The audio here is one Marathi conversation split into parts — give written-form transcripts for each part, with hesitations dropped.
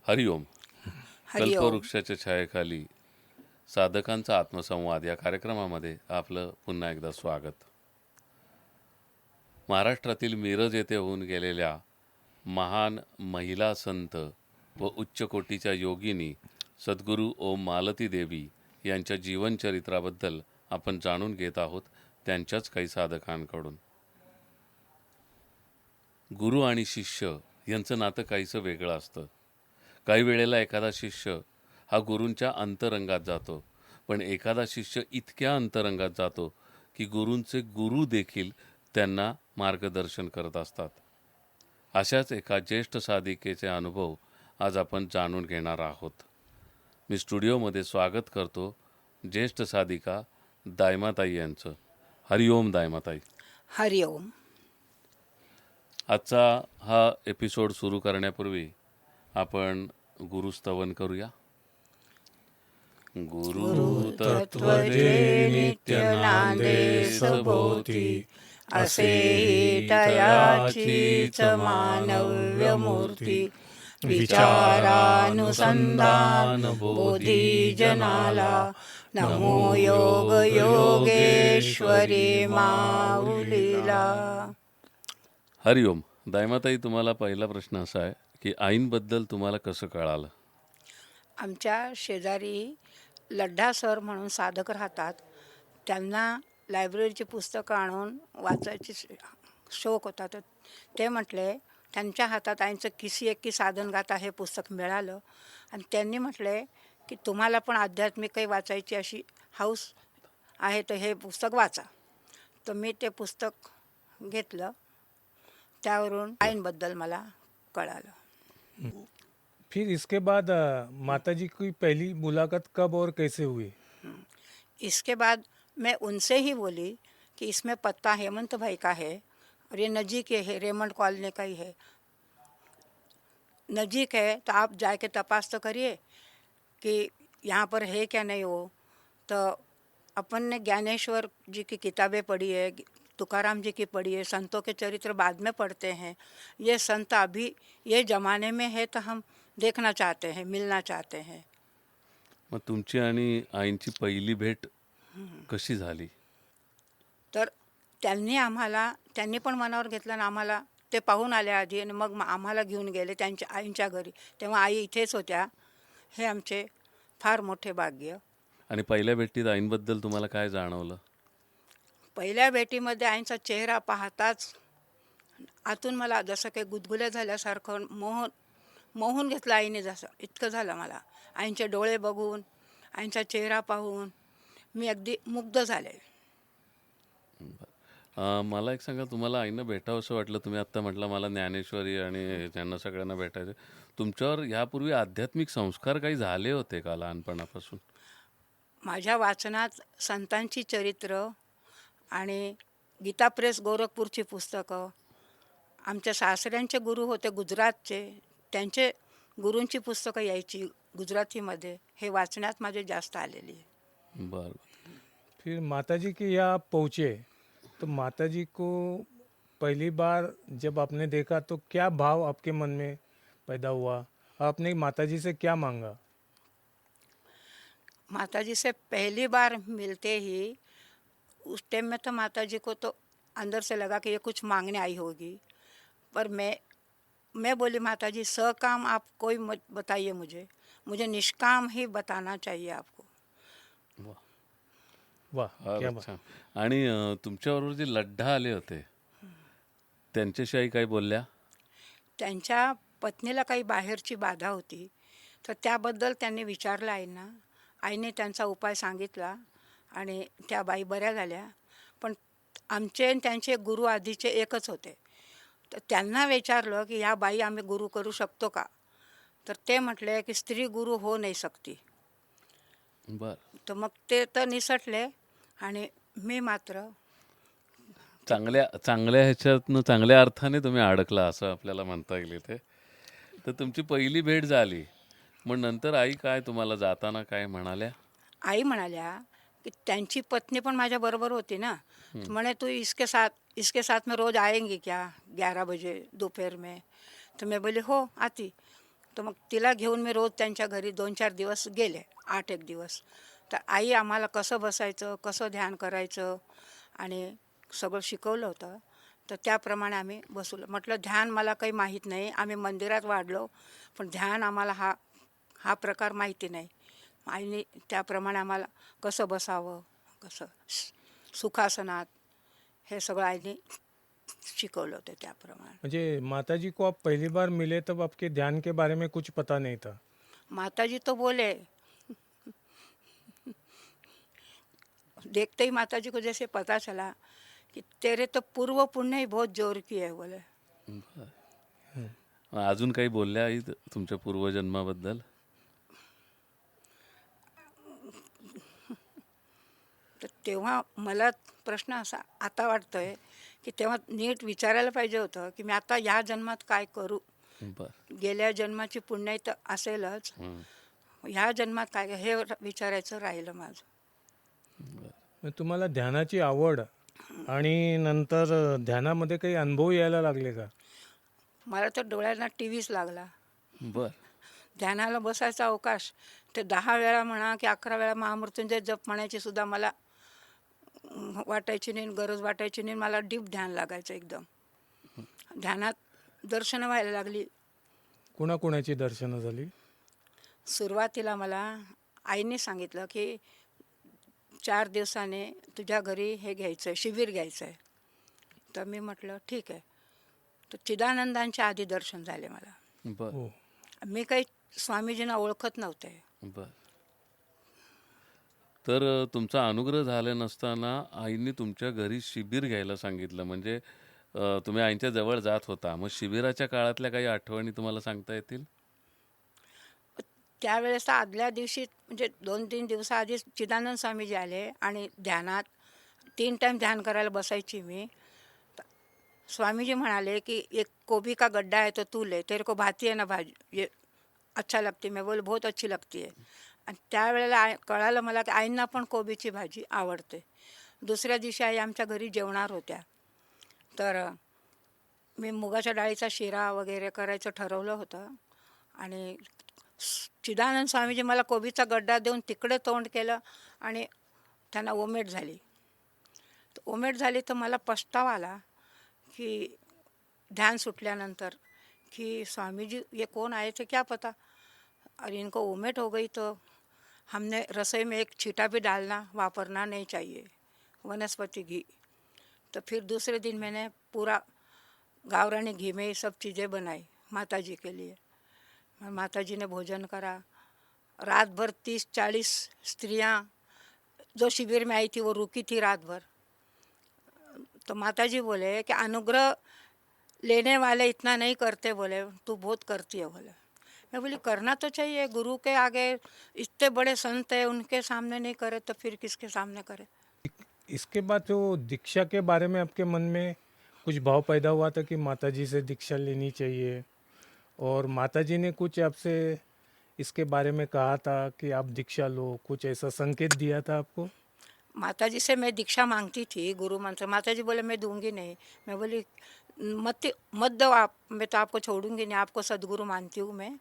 हरिओम. हरिओम. कल्पवृक्षाच्या छायेखाली साधकांचा आत्मसंवाद या कार्यक्रमामध्ये आपलं पुन्हा एकदा स्वागत. महाराष्ट्रातील मिरज येथे होऊन गेलेल्या महान महिला संत व उच्च कोटीच्या योगिनी सद्गुरू ओम मालती देवी यांच्या जीवनचरित्राबद्दल आपण जाणून घेत आहोत त्यांच्याच काही साधकांकडून. गुरु आणि शिष्य यांचं नातं काहीसं वेगळं असतं. काही वेळेला एखादा शिष्य हा गुरूंच्या अंतरंगात जातो, पण एखादा शिष्य इतक्या अंतरंगात जातो की गुरूंचे गुरु देखील त्यांना मार्गदर्शन करत असतात. अशाच एका ज्येष्ठ साधिकेचे अनुभव आज आपण जाणून घेणार आहोत. मी स्टुडिओमध्ये स्वागत करतो ज्येष्ठ साधिका दायमाताई यांचं. हरिओम दायमाताई. हरिओम. आजचा हा एपिसोड सुरू करण्यापूर्वी आपण गुरुस्तवन करूया. गुरु तत्त्वजे नित्य नांदे सभोवती, असे तयाचीच मानव्य मूर्ती. विचारानुसंधान बोधी जनाला, नमो योग योगेश्वरी माऊलीला. हरिओम. दायमाताई, तुम्हाला पहिला प्रश्न असा आहे की आईंबद्दल तुम्हाला कसं कळालं? आमच्या शेजारी लड्ढा सर म्हणून साधक राहतात. त्यांना लायब्ररीची पुस्तकं आणून वाचायची शौक होता. तर ते म्हटले, त्यांच्या हातात आईंचं किसी एकी साधनगाथा हे पुस्तक मिळालं आणि त्यांनी म्हटले की तुम्हाला पण आध्यात्मिक काही वाचायची अशी हौस आहे तर हे पुस्तक वाचा. तर मी ते पुस्तक घेतलं. त्यावरून आईंबद्दल मला कळालं. फिर इसके बाद माताजी की पहली मुलाकात कब और कैसे हुई? इसके बाद मैं उनसे ही बोली कि इसमें पत्ता हेमंत भाई का है और ये नज़दीक है, रेमंड कॉलोनी का ही है, नज़दीक है, तो आप जाके तपास तो करिए कि यहाँ पर है क्या नहीं हो. तो अपन ने ज्ञानेश्वर जी की किताबें पढ़ी है, तुकाराम जी की पढ़ी है, संतों के चरित्र बाद में पढ़ते हैं. ये संत अभी ये ज़माने में है तो हम देखना चाहते हैं, मिलना चाहते हैं. मग तुमची आणि आईंची पहिली भेट कशी झाली? तर त्यांनी पण मनावर घेतलं आणि आम्हाला ते पाहून आले आधी आणि मग आम्हाला घेऊन गेले त्यांच्या आईंच्या घरी. तेव्हा आई इथेच होत्या. हे आमचे फार मोठे भाग्य. आणि पहिल्या भेटीत आईंबद्दल तुम्हाला काय जाणवलं? पहिल्या भेटीमध्ये आईंचा चेहरा पाहताच आतून मला जसं काही गुदगुल्या झाल्यासारखं मोहून घेतलं आईने, जसं इतकं झालं मला. आईंचे डोळे बघून, आईंचा चेहरा पाहून मी अगदी मुग्ध झाले. मला एक सांगा, तुम्हाला आईनं भेटावं असं वाटलं? तुम्ही आत्ता म्हटलं मला ज्ञानेश्वरी आणि त्यांना सगळ्यांना भेटायचं. तुमच्यावर ह्यापूर्वी आध्यात्मिक संस्कार काही झाले होते का लहानपणापासून? माझ्या वाचनात संतांची चरित्र आणि गीता प्रेस गोरखपूरची पुस्तकं, आमच्या सासऱ्यांचे गुरु होते गुजरातचे, त्यांचे गुरूंची पुस्तकं यायची गुजरातीमध्ये. हे वाचण्यात माझे जास्त आलेली आहे. बरं. फिर माताजी के यहाँ पहुँचे तो माताजी को पहली बार जब आपने देखा तो क्या भाव आपके मन में पैदा हुआ? आपने माताजी से क्या मांगा? माताजी से पहली बार मिलते ही उस टाइम में तो माताजी को तो अंदर से लगा कि ये कुछ मांगने आई होगी. पर मैं बोली, माताजी सकाम आप कोई मत बताइए, मुझे निष्काम ही बताना चाहिए आपको. वाह, क्या फार बात. छान. आणि तुमच्याबरोबर जे लड्ढा आले होते त्यांच्याशी आई काय बोलल्या? त्यांच्या पत्नीला काही बाहेरची बाधा होती, तर त्याबद्दल त्यांनी विचारलं आईंना. आईने त्यांचा उपाय सांगितला आणि त्या बाई बऱ्या झाल्या. पण आमचे आणि त्यांचे गुरु आधीचे एकच होते. तर त्यांना विचारलं की ह्या बाई आम्ही गुरु करू शकतो का? तर ते म्हटले की स्त्री गुरु हो नाही सकती. बरं. तर मग ते तर निसटले आणि मी मात्र चांगल्या ह्याच्यातनं चांगल्या अर्थाने तुम्ही अडकला असं आपल्याला म्हणता येईल इथे. तर तुमची पहिली भेट झाली, मग नंतर आई काय तुम्हाला जाताना काय म्हणाल्या? आई म्हणाल्या की त्यांची पत्नी पण माझ्या बरोबर होती ना. तो म्हणे तू इसके साथ में रोज आएंगी क्या 11 बजे दोपहर में? तो मैं बोली हो आती. तर मग तिला घेऊन मी रोज त्यांच्या घरी 2-4 दिवस गेले, 8 एक दिवस. तर आई आम्हाला कसं बसायचं, कसं ध्यान करायचं आणि सगळं शिकवलं होतं. तर त्याप्रमाणे आम्ही बसवलं. म्हटलं ध्यान मला काही माहीत नाही. आम्ही मंदिरात वाढलो, पण ध्यान आम्हाला हा हा प्रकार माहिती नाही. आईने त्याप्रमाणे आम्हाला कसं बसावं, कसं सुखासनात, हे सगळं आईने शिकवलं होतं त्याप्रमाणे. म्हणजे माताजी को आप पहली बार मिले तब आपके ध्यान के बारे में कुछ पता नहीं था। माताजी तो बोले, देखते ही माताजी को जैसे पता चला कि तेरे तो पूर्व पुण्य ही बहुत जोर की है बोले. बरं. अजून काही बोलल्या आई तुमच्या पूर्वजन्माबद्दल? तर तेव्हा मला प्रश्न असा आता वाटतोय की तेव्हा नीट विचारायला पाहिजे होतं की मी आता या जन्मात काय करू. बरं. गेल्या जन्माची पुण्य तर असेलच, हं. ह्या जन्मात काय हे विचारायचं राहिलं माझं. मग तुम्हाला ध्यानाची आवड आणि नंतर ध्यानामध्ये काही अनुभव यायला लागले का? मला तर डोळ्यांना टी व्हीच लागला. बरं. ध्यानाला बसायचा अवकाश ते 10 वेळा म्हणा की 11 वेळा महामृत्युंजय जप म्हणायची सुद्धा मला वाटायची नाही, गरज वाटायची नाही. मला डीप ध्यान लागायचं एकदम. ध्यानात दर्शनं व्हायला लागली. कुणाकुणाची दर्शनं झाली? सुरुवातीला मला आईने सांगितलं की 4 दिवसाने तुझ्या घरी हे घ्यायचं आहे, शिबिर घ्यायचं आहे. तर मी म्हटलं ठीक आहे. तर चिदानंदांच्या आधी दर्शन झाले मला. बरं. हो. मी काही स्वामीजींना ओळखत नव्हते. बरं. तर तुमचा अनुग्रह झाला नसताना आईंनी तुमच्या घरी शिबिर घ्यायला सांगितलं. म्हणजे तुम्ही आईंच्या जवळ जात होता. मग शिबिराच्या काळातल्या काही आठवणी तुम्हाला सांगता येतील? त्यावेळेस आदल्या दिवशी म्हणजे 2-3 दिवसाआधीच चिदानंद स्वामीजी आले आणि ध्यानात 3 टाइम ध्यान करायला बसायची मी. तर स्वामीजी म्हणाले की "एक गोभी का गड्ढा है तो तू ले, तेरे को भाती है ना भाजी, ये अच्छा लगती है." मैं बोले बहुत अच्छी लगती है. आणि त्यावेळेला कळालं मला की आईंना पण कोबीची भाजी आवडते. दुसऱ्या दिवशी आई आमच्या घरी जेवणार होत्या. तर मी मुगाच्या डाळीचा शिरा वगैरे करायचं ठरवलं होतं आणि चिदानंद स्वामीजी मला कोबीचा गड्डा देऊन तिकडे तोंड केलं आणि त्यांना ओमेट झाली. तर ओमेट झाली तर मला पछतावा आला की ध्यान सुटल्यानंतर कि स्वामी जी ये कौन आए थे क्या पता, और इनको ओमेट हो गई तो हमने रसोई में एक छींटा भी डालना वापरना नहीं चाहिए, वनस्पति घी. तो फिर दूसरे दिन मैंने पूरा गावरानी घी में ये सब चीज़ें बनाई माता जी के लिए. माता जी ने भोजन करा. रात भर 30-40 स्त्रियां जो शिविर में आई थी वो रुकी थी रात भर. तो माता जी बोले कि अनुग्रह लेने वाले इतना नहीं करते, बोले तू बहुत करती है बोले. मैं बोली करना तो चाहिए, गुरु के आगे इतने बड़े संत है उनके सामने नहीं करे तो फिर किसके सामने करे. इसके बाद जो दीक्षा के बारे में आपके मन में कुछ भाव पैदा हुआ था कि माताजी से दीक्षा लेनी चाहिए, और माताजी ने कुछ आपसे इसके बारे में कहा था कि आप दीक्षा लो, कुछ ऐसा संकेत दिया था आपको? माता जी से मैं दीक्षा मांगती थी गुरु मंत्र. माता जी बोले मैं दूंगी नहीं. मैं बोली मत दो आप, मैं तो आपको छोड़ूंगी नहीं, आपको सदगुरु मानती हूँ मैं.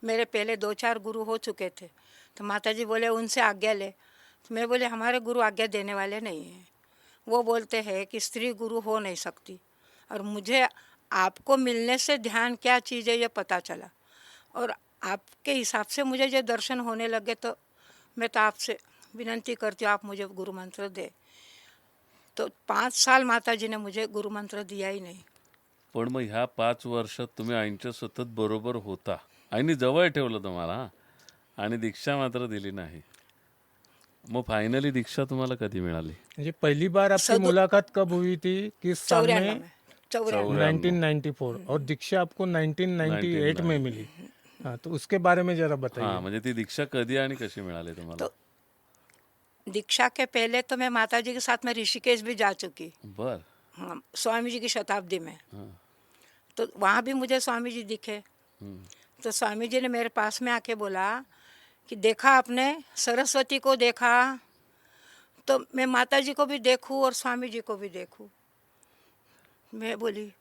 मेरे पहले 2-4 गुरु हो चुके थे. तो माता जी बोले उनसे आज्ञा ले. तो मैं बोले हमारे गुरु आज्ञा देने वाले नहीं हैं. वो बोलते हैं कि स्त्री गुरु हो नहीं सकती. और मुझे आपको मिलने से ध्यान क्या चीज़ है ये पता चला, और आपके हिसाब से मुझे ये दर्शन होने लगे. तो मैं तो आपसे विनंती करती हूँ आप मुझे गुरु मंत्र दे. तो 5 साल माता जी ने मुझे गुरु मंत्र दिया ही नहीं. पण मग ह्या 5 वर्षात तुम्ही आईंच्या सतत बरोबर होता. आईने जवळ ठेवलं तुम्हाला हां. आणि दीक्षा मात्र दिली नाही. मग फायनली दीक्षा तुम्हाला कधी मिळाली? म्हणजे पहली बार आपकी सदु- मुलाकात कब हुई थी? किस साल 94 में? में 94 1994, और दीक्षा आपको 1998 में मिली. हाँ, तो उसके बारे में जरा हां, बताइए. म्हणजे ती दीक्षा कधी आणि कशी मिळाली तुम्हाला? तो दीक्षा के पहले तो मैं माता जी के साथ में ऋषिकेश भी जा चुकी. बरं. हाँ, स्वामी जी की शताब्दी में. हां. तो वहाँ भी मुझे स्वामी जी दिखे. हं. तो स्वामी जी ने मेरे पास में आके बोला कि देखा आपने सरस्वती को देखा, तो मैं माता जी को भी देखूं और स्वामी जी को भी देखूं. मैं बोली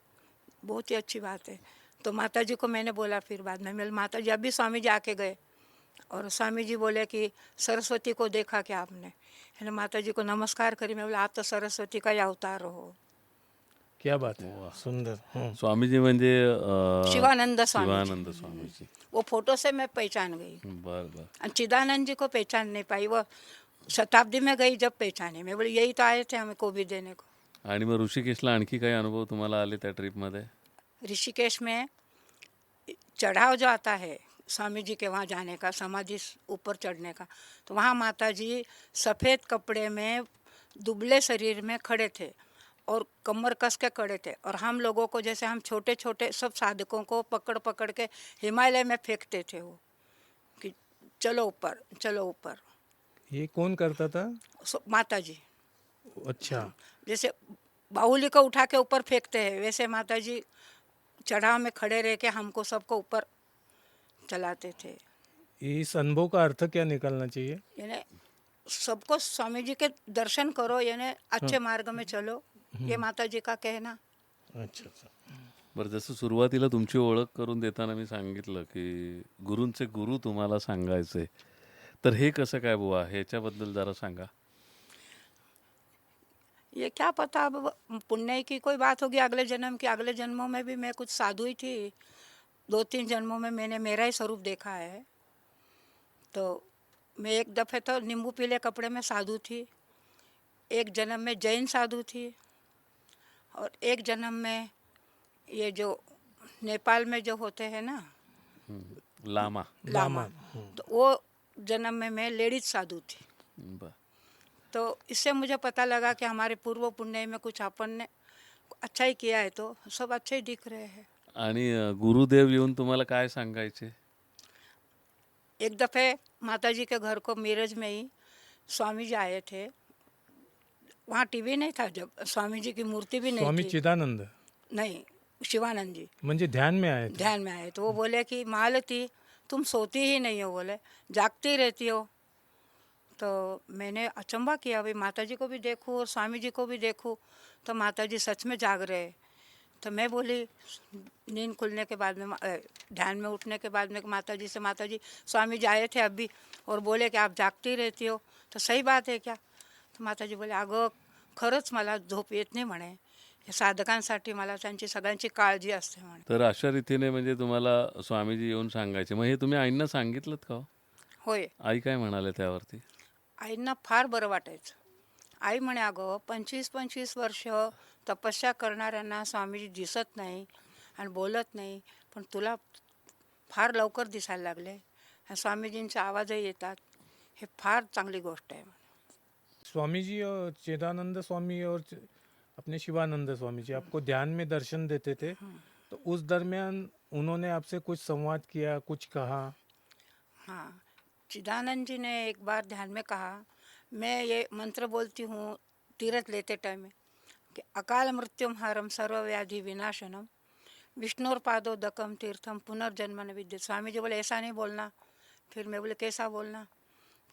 बहुत ही अच्छी बात है. तो माता जी को मैंने बोला फिर बाद में, मेरे माता जी अभी स्वामी जी आके गए और स्वामी जी बोले कि सरस्वती को देखा क्या आपने? मैंने माता जी को नमस्कार करी, मैं बोला आप तो सरस्वती का ही अवतार हो। क्या बात है, सुंदर। स्वामीजी म्हणजे शिवानंद स्वामी जी। शिवानंद स्वामीजी। वो फोटो से मैं पहचान गई बर बर। और चिदानंद जी को पहचान नहीं पाई, वो शताब्दी में गई जब पहचाने। मैं बोली यही तो आए थे हमें को भी देने को। आणि मग ऋषिकेशला आणखी काही अनुभव तुम्हाला आले त्या ट्रिपमध्ये? ऋषिकेश में चढ़ाव जो आता है स्वामी जी के वहाँ जाने का, समाधि ऊपर चढ़ने का, तो वहाँ माता जी सफ़ेद कपड़े में दुबले शरीर में खड़े थे और कमर कस के खड़े थे, और हम लोगों को जैसे हम छोटे छोटे सब साधकों को पकड़ पकड़ के हिमालय में फेंकते थे वो, कि चलो ऊपर चलो ऊपर। ये कौन करता था? माता जी अच्छा। जैसे बाहुली को उठा के ऊपर फेंकते हैं वैसे माता जी चढ़ाव में खड़े रह के हमको सबको ऊपर चलाते थे। इस अनुभव का अर्थ क्या निकलना चाहिए? यानी सबको स्वामी जी के दर्शन करो, यानी अच्छे मार्ग में चलो, ये माता जी का कहना। अच्छा अच्छा। बरं, जसं सुरुवातीला तुमची ओळख करून देताना मी सांगितलं की गुरूंचे गुरु तुम्हाला सांगायचे, तर हे कसं काय बुवा, ह्याच्याबद्दल जरा सांगा. ये क्या पता, अब पुण्य की कोई बात होगी अगले जन्म की। अगले जन्मों में भी मैं कुछ साधु ही थी, 2-3 जन्मों में मैंने मेरा ही स्वरूप देखा है। तो मैं एक दफ़े तो नींबू पीले कपड़े में साधु थी, एक जन्म में जैन साधु थी, और एक जन्म में ये जो नेपाल में जो होते हैं ना लामा. लामा, तो वो जन्म में मैं लेडीज साधु थी। बर. तो इससे मुझे पता लगा कि हमारे पूर्व पुण्य में कुछ अपन ने अच्छा ही किया है, तो सब अच्छे ही दिख रहे हैं। आणि गुरुदेव येऊन तुम्हाला काय सांगायचे? एक दफ़े माता जी के घर को मीरज में ही स्वामी जी आए थे, वहाँ टीवी नहीं था, जब स्वामी जी की मूर्ति भी नहीं स्वामी थी। चिदानंद नहीं, शिवानंद जी म्हणजे ध्यान में आए थे? ध्यान में आए। तो वो बोले कि मालती तुम सोती ही नहीं हो, बोले जागती रहती हो। तो मैंने अचंभा किया, भाई माता जी को भी देखूं और स्वामी जी को भी देखूं, तो माता जी सच में जाग रहे। तो मैं बोली नींद खुलने के बाद में, ध्यान में उठने के बाद में माता जी से, माता जी स्वामी जी आए थे अभी और बोले कि आप जागती रहती हो, तो सही बात है क्या? तो माता जी बोले अगं खरंच मला झोप येत नाही म्हणे, हे साधकांसाठी मला त्यांची सगळ्यांची काळजी असते म्हणे. तर अशा रीतीने म्हणजे तुम्हाला स्वामीजी येऊन सांगायचे. मग हे तुम्ही आईंना सांगितलं का हो? होय, आई काय म्हणाले त्यावरती? आईंना फार बरं वाटायचं. आई म्हणे अगं 25-25 वर्ष तपस्या करणाऱ्यांना स्वामीजी दिसत नाही आणि बोलत नाही, पण तुला फार लवकर दिसायला लागले आणि स्वामीजींचे आवाजही येतात, हे फार चांगली गोष्ट आहे. स्वामी जी और चिदानंद स्वामी और अपने शिवानंद स्वामी जी आपको ध्यान में दर्शन देते थे, तो उस दरमियान उन्होंने आपसे कुछ संवाद किया, कुछ कहा? हाँ, चिदानंद जी ने एक बार ध्यान में कहा, मैं ये मंत्र बोलती हूँ तीर्थ लेते टाइम में कि अकाल मृत्युम हरम सर्व व्याधि विनाशनम विष्णुर्पादोदकम तीर्थम पुनर्जन्म न विद्यते। स्वामी जी बोले ऐसा नहीं बोलना। फिर मैं बोले कैसा बोलना?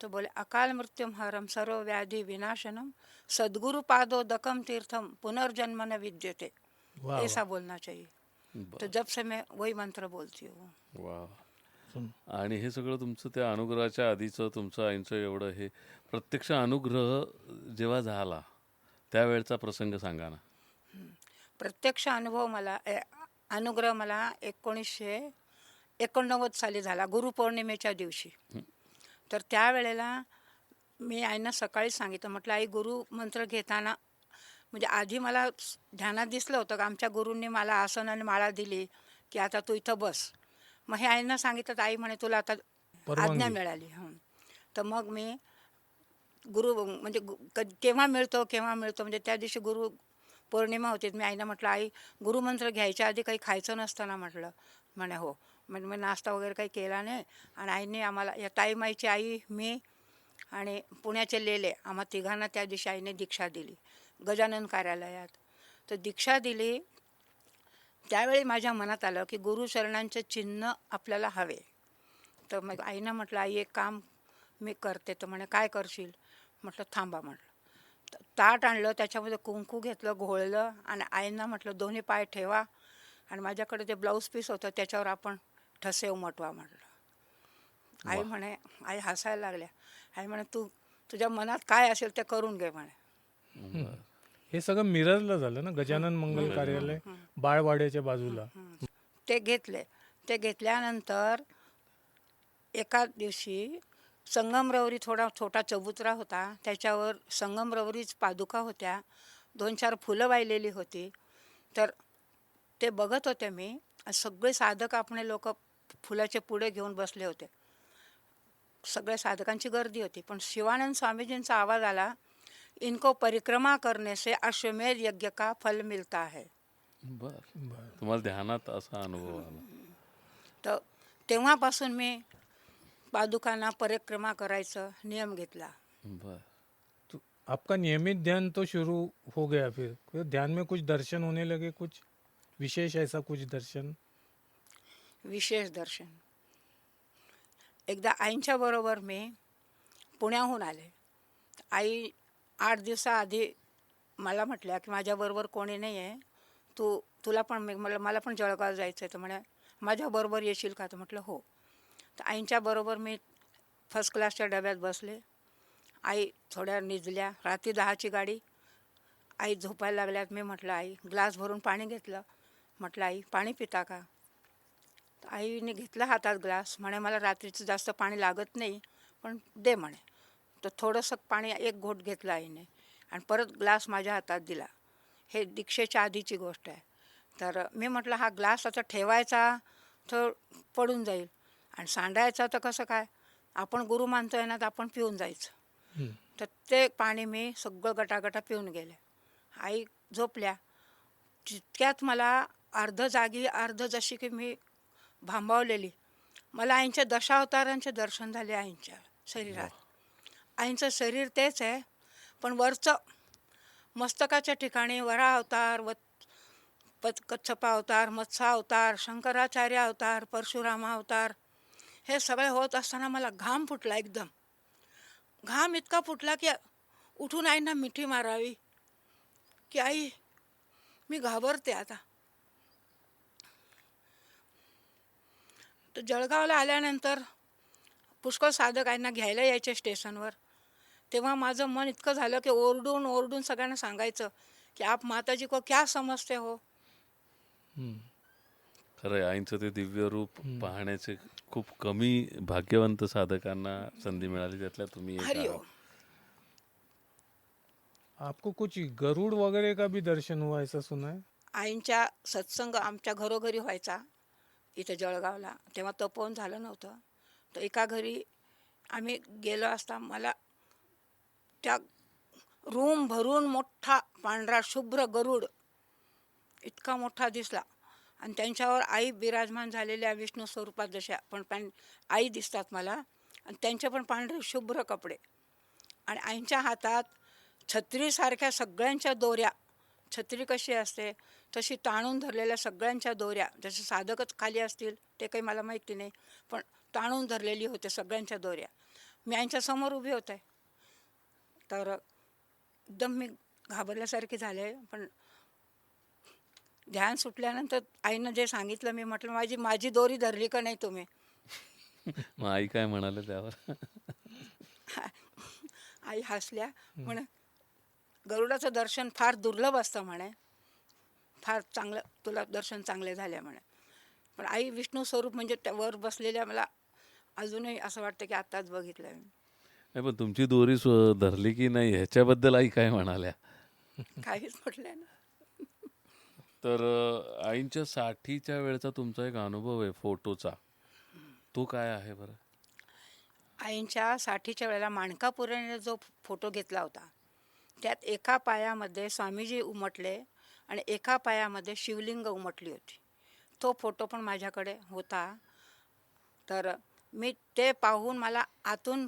तो बोले अकाल मृत्युम हरम सर्व व्याधि विनाशनम सद्गुरु पादोदकम तीर्थम पुनर्जन्म न विद्यते, वाह ऐसा बोलना चाहिए। तो जब से मैं वही मंत्र बोलती हूँ। वा. सुन. आणि हे सगळं तुमचं त्या अनुग्रहाच्या आधीचं तुमचं आईंचं एवढं हे प्रत्यक्ष अनुग्रह जेव्हा झाला त्यावेळचा प्रसंग सांगा ना. प्रत्यक्ष अनुभव मला अनुग्रह मला 1989 साली झाला, गुरुपौर्णिमेच्या दिवशी. तर त्यावेळेला मी आईना सकाळी सांगितलं, म्हटलं आई गुरुमंत्र घेताना म्हणजे आधी मला ध्यानात दिसलं होतं का आमच्या गुरूंनी मला आसन आणि माळा दिली की आता तू इथं बस. मग हे आईंना सांगितलं, तर आई म्हणे तुला आता आज्ञा मिळाली. तर मग मी गुरु म्हणजे केव्हा मिळतो म्हणजे त्या दिवशी गुरु पौर्णिमा होती. मी आईना म्हटलं आई गुरुमंत्र घ्यायच्या आधी काही खायचं नसतं ना म्हटलं. म्हणे हो. म्हणजे मी नाश्ता वगैरे काही केला नाही. आणि आईने आम्हाला, या ताईमाईची आई, मी आणि पुण्याचे लेले, आम्हा तिघांना त्या दिवशी आईने दीक्षा दिली गजानन कार्यालयात. तर दीक्षा दिली त्यावेळी माझ्या मनात आलं की गुरुचरणांचे चिन्ह आपल्याला हवे. तर मग आईनं म्हटलं आई एक काम मी करते. तर म्हणे काय करशील? म्हटलं थांबा. म्हटलं ताट आणलं, त्याच्यामध्ये कुंकू घेतलं, घोळलं आणि आईंना म्हटलं दोन्ही पाय ठेवा आणि माझ्याकडे ते ब्लाऊज पीस होतं त्याच्यावर आपण ठसे उमटवा म्हटलं. आई म्हणे, आई हसायला लागल्या. आई म्हणे, तू तुझ्या मनात काय असेल ते करून घे म्हणे. बरं. हे सगळं मिरजला झालं ना, गजानन मंगल कार्यालय बाळवाड्याच्या बाजूला. ते घेतले. ते घेतल्यानंतर एका दिवशी संगमरवरी थोडा छोटा चबुतरा होता, त्याच्यावर संगमरवरीच पादुका होत्या, 2-4 फुलं वाहिलेली होती. तर ते बघत होते मी. सगळे साधक आपणे लोक फुलाचे पुढे घेऊन बसले होते. सगळ्या साधकांची गर्दी होती. पण शिवानंद स्वामीजींचा आवाज आला, इनको परिक्रमा करने से अश्वमेध यज्ञ का फल मिलता है. बरं. तुम्हाला ध्यानात असा अनुभव आला. तर तेव्हापासून मी पादुकांना परिक्रमा करायचं नियम घेतला. बरं. तो आपका नियमित ध्यान तो शुरू हो गया, फिर ध्यान में कुछ दर्शन होने लगे, कुछ विशेष ऐसा कुछ दर्शन? विशेष दर्शन. एकदा आईंच्या बरोबर मी पुण्याहून आले. आई 8 दिवसाआधी मला म्हटल्या की माझ्याबरोबर कोणी नाही आहे, तुला पण मला पण जळगाव जायचं आहे. तर म्हणे माझ्याबरोबर येशील का? तर म्हटलं हो. तर आईंच्या बरोबर मी फर्स्ट क्लासच्या डब्यात बसले. आई थोड्या निजल्या. रात्री 10ची गाडी. आई झोपायला लागल्यात. मी म्हटलं आई, ग्लास भरून पाणी घेतलं. म्हटलं आई पाणी पिता का? तर आईने घेतला हातात ग्लास. म्हणे मला रात्रीचं जास्त पाणी लागत नाही, पण दे म्हणे. तर थोडंसं पाणी एक घोट घेतलं आईने आणि परत ग्लास माझ्या हातात दिला. हे दीक्षेच्या आधीची गोष्ट आहे. तर मी म्हटलं हा ग्लास आता ठेवायचा तर पडून जाईल आणि सांडायचा तर कसं काय, आपण गुरु मानतोय ना, तर आपण पिऊन जायचं. तर ते पाणी मी सगळं गटागटा पिऊन गेले. आई झोपल्या. तितक्यात मला अर्ध जागी अर्ध जशी की मी भांबावलेली, मला आईंच्या दशावतारांचे दर्शन झाले. आईंच्या शरीरात आईंचं शरीर तेच आहे, पण वरचं मस्तकाच्या ठिकाणी वरा अवतार, कच्छपा अवतार, मत्स्या अवतार, शंकराचार्य अवतार, परशुराम अवतार, हे सगळे होत असताना मला घाम फुटला. एकदम घाम इतका फुटला की उठून आईंना मिठी मारावी की आई मी घाबरते आता. तर जळगावला आल्यानंतर पुष्कळ साधक आईंना घ्यायला यायचे स्टेशनवर. तेव्हा माझं मन इतकं झालं की ओरडून ओरडून सगळ्यांना सांगायचं की आप माताजी को क्या समजते हो. खरं आहे, आईंचं ते दिव्य रूप पाहण्याचे खूप कमी भाग्यवंत साधकांना संधी मिळाली, त्यातल्या तुम्ही एक हरि आहात. ओम. आपको कुछ गरुड़ वगैरह का भी दर्शन हुआ ऐसा सुना है? आईंच्या सत्संग आमच्या घरोघरी व्हायचा इथं जळगावला. तेव्हा तपोवन झालं नव्हतं. तर एका घरी आम्ही गेलो असता मला त्या रूम भरून मोठा पांढरा शुभ्र गरुड इतका मोठा दिसला आणि त्यांच्यावर आई विराजमान झालेल्या विष्णू स्वरूपात जशा पण आई दिसतात मला. आणि त्यांचे पण पांढरे शुभ्र कपडे आणि आईंच्या हातात छत्रीसारख्या सगळ्यांच्या दोऱ्या. छत्री कशी असते तशी ताणून धरलेल्या सगळ्यांच्या दोऱ्या, जसे साधकच खाली असतील ते काही मला माहिती नाही, पण ताणून धरलेली होते सगळ्यांच्या दोऱ्या. मी आईंच्या समोर उभी होते. तर एकदम मी घाबरल्यासारखे झाले. पण ध्यान सुटल्यानंतर आईनं जे सांगितलं, मी म्हटलं माझी दोरी धरली का नाही तुम्ही. मग आई काय म्हणाले त्यावर? आई हसल्या. म्हणे गरुडाचं दर्शन फार दुर्लभ असतं म्हणे, फार चांगलं तुला दर्शन चांगले झाले म्हणे. पण आई विष्णू स्वरूप म्हणजे त्या वर बसलेल्या मला अजूनही असं वाटतं की आत्ताच बघितलं मी. नाही, पण तुमची दोरी धरली की नाही ह्याच्याबद्दल आई काय म्हणाल्या? काहीच म्हटलं ना. तर आईंच्या साठीच्या वेळचा तुमचा एक अनुभव आहे फोटोचा, तो काय आहे बरं? आईंच्या साठीच्या वेळेला माणकापुराने जो फोटो घेतला होता, त्यात एका पायामध्ये स्वामीजी उमटले आणि एका पायामध्ये शिवलिंग उमटली होती. तो फोटो पण माझ्याकडे होता. तर मी ते पाहून मला आतून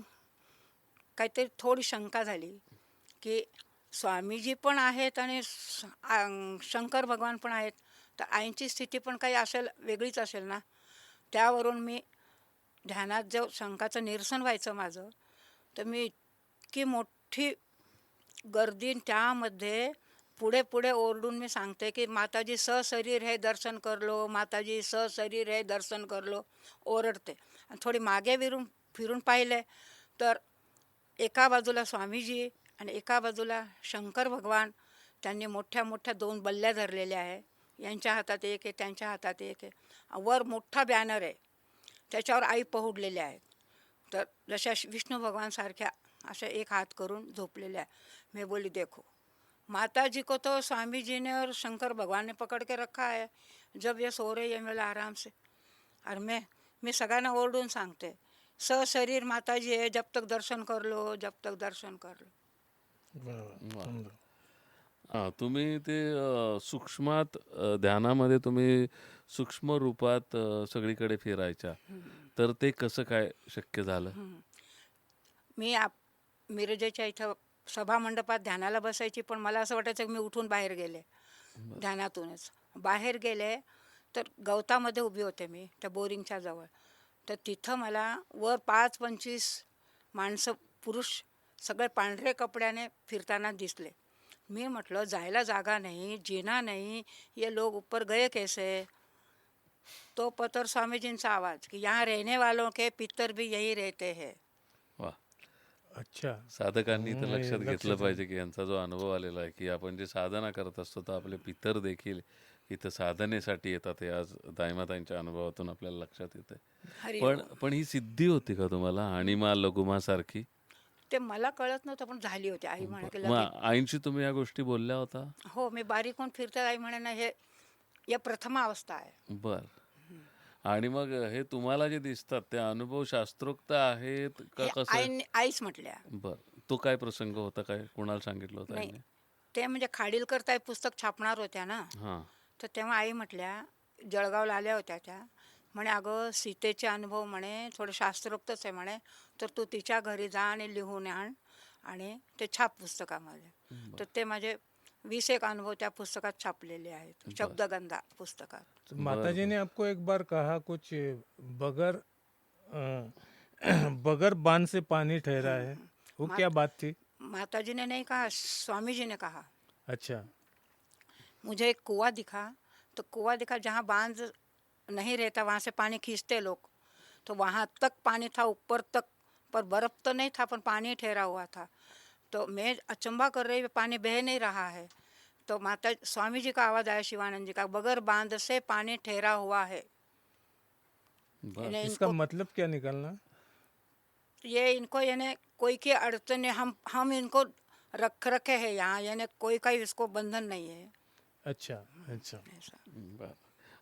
काहीतरी थोडी शंका झाली की स्वामीजी पण आहेत आणि शंकर भगवान पण आहेत, तर आईंची स्थिती पण काही असेल, वेगळीच असेल ना. त्यावरून मी ध्यानात जो शंकाचं निरसन व्हायचं माझं, तर मी इतकी मोठी गर्दी त्यामध्ये पुढे पुढे ओरडून मी सांगते की माताजी सशरीर है दर्शन कर लो, माताजी सशरीर है दर्शन कर लो, ओरडते. आणि थोडी मागे फिरून पाहिले तर एका बाजूला स्वामीजी आणि एका बाजूला शंकर भगवान, त्यांनी मोठ्या मोठ्या 2 बल्ल्या धरलेल्या आहे. यांच्या हातात एक आहे, त्यांच्या हातात एक आहे. वर मोठा बॅनर आहे, त्याच्यावर आई पहुडलेल्या आहेत. तर जशा विष्णू भगवानसारख्या अशा एक हात करून झोपलेल्या आहे. मैं बोली देखो माता जी को तो स्वामी जी ने और शंकर भगवान ने पकड़ के रखा है, जब ये सो रही है मेरा आराम से. और मैं सगळ्यांना ओरडून सांगते सशरीर माता जी है, जब तक दर्शन कर लो, जब तक दर्शन कर लो. वाह, वाह, सुंदर. हां, तुम्ही ते सूक्ष्मात ध्यानामध्ये तुम्ही सूक्ष्म रूपात सगळीकडे फिरायच्या. तर ते कसं काय शक्य झालं? मी मिरजेच्या इथं सभामंडपात ध्यानाला बसायची, पण मला असं वाटायचं की मी उठून बाहेर गेले ध्यानातूनच. बाहेर गेले तर गवतामध्ये उभी होते मी त्या बोरिंगच्या जवळ. तर तिथं मला वर 5-25 माणसं पुरुष सगळे पांढरे कपड्याने फिरताना दिसले. मी म्हटलं जायला जागा नाही, जीना नाही, ये लोग ऊपर गए कैसे. तो पतर स्वामीजींचा आवाज की यहाँ रहने वालों के पितर भी यही रहते हैं. वाह! अच्छा. साधकांनी तर हे लक्षात घेतलं लक्षात पाहिजे की यांचा जो अनुभव आलेला आहे की आपण जे साधना करत असतो तर आपले पितर देखील इथं साधनेसाठी येतात, हे आज दाईमातांच्या अनुभवातून आपल्याला लक्षात येतंय. हरी पण ही सिद्धी होती का तुम्हाला आणिमा लघुमा सारखी? ते मला कळत नव्हतं, पण झाली होती. आई म्हणे की लगेच. मग आईंशी तुम्ही या गोष्टी बोलल्या होता? हो, मी बारीक होऊन फिरते. आई म्हणे ना हे या प्रथम अवस्था आहे. बर. आणि मग हे तुम्हाला जे दिसतात ते अनुभव शास्त्रोक्त आहेत का हे कसं? आईच म्हटल्या. बर. तो काय प्रसंग होता, काय कुणाला सांगितलं होतं नाही, आईने? ते म्हणजे खाडीलकर ताई पुस्तक छापणार होत्या ना, हां. तर तेव्हा आई म्हटल्या, जळगावला आल्या होत्या त्या. म्हणे अगं सीतेचे अनुभव म्हणे थोडं शास्त्रोक्तच आहे म्हणे, तर तू तिच्या घरी जा आणि लिहून आण आणि ते छाप पुस्तकामध्ये. तर ते माझे 20 एक अनुभव त्या पुस्तकात छापलेले आहेत, शब्दगंधा पुस्तकात. तो माताजी ने आपको एक बार कहा कुछ बगैर अ, बगैर बांध से पानी ठहरा है, वो क्या बात थी? माताजी ने नहीं कहा, स्वामी जी ने कहा. अच्छा. मुझे एक कुआं दिखा, तो कुआं दिखा जहाँ बांध नहीं रहता, वहाँ से पानी खींचते लोग. तो वहाँ तक पानी था, ऊपर तक, पर बर्फ़ तो नहीं था, पर पानी ठहरा हुआ था. तो मैं अचंभा कर रही, पानी बह नहीं रहा है. तो माता स्वामी जी का आवाज़ आया, शिवानंद जी का, बगैर बांध से पानी ठहरा हुआ है. बर. यानी इसका इनको मतलब क्या निकलना? इनको यानी कोई की अड़चन है, हम इनको रखे हैं यहाँ, यानी कोई का इसको बंधन नहीं है. अच्छा. अच्छा. ऐसा. बर.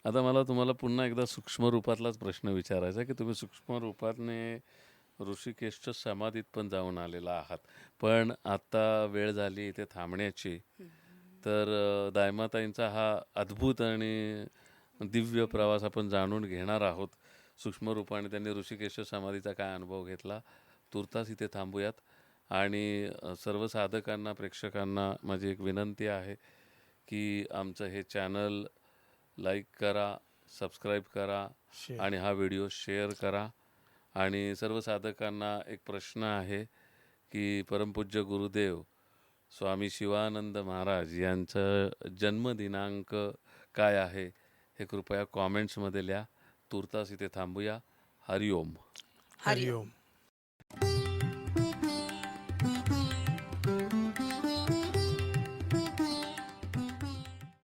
आता मला तुम्हाला पुन्हा एकदा सूक्ष्म रूपातलाच प्रश्न विचारायचा आहे की तुम्ही सूक्ष्म रूपातने ऋषिकेशच्या समाधीत पण जाऊन आलेला आहात. पण आता वेळ झाली इथे थांबण्याची. तर दायमाताईंचा हा अद्भुत आणि दिव्य प्रवास आपण जाणून घेणार आहोत. सूक्ष्म रूपाने त्यांनी ऋषिकेश समाधीचा काय अनुभव घेतला. तुर्तास इथे थांबूयात. आणि सर्व साधकांना, प्रेक्षकांना माझी एक विनंती आहे की आमचं हे चॅनल लाईक करा, सबस्क्राईब करा शेअर. आणि हा व्हिडिओ शेअर करा. आणि सर्व साधकांना एक प्रश्न आहे की परमपूज्य गुरुदेव स्वामी शिवानंद महाराज यांचं जन्मदिनांक काय आहे हे कृपया कॉमेंट्समध्ये लिहा. तुर्तास इथे थांबूया. हरिओम. हरि हरिओम.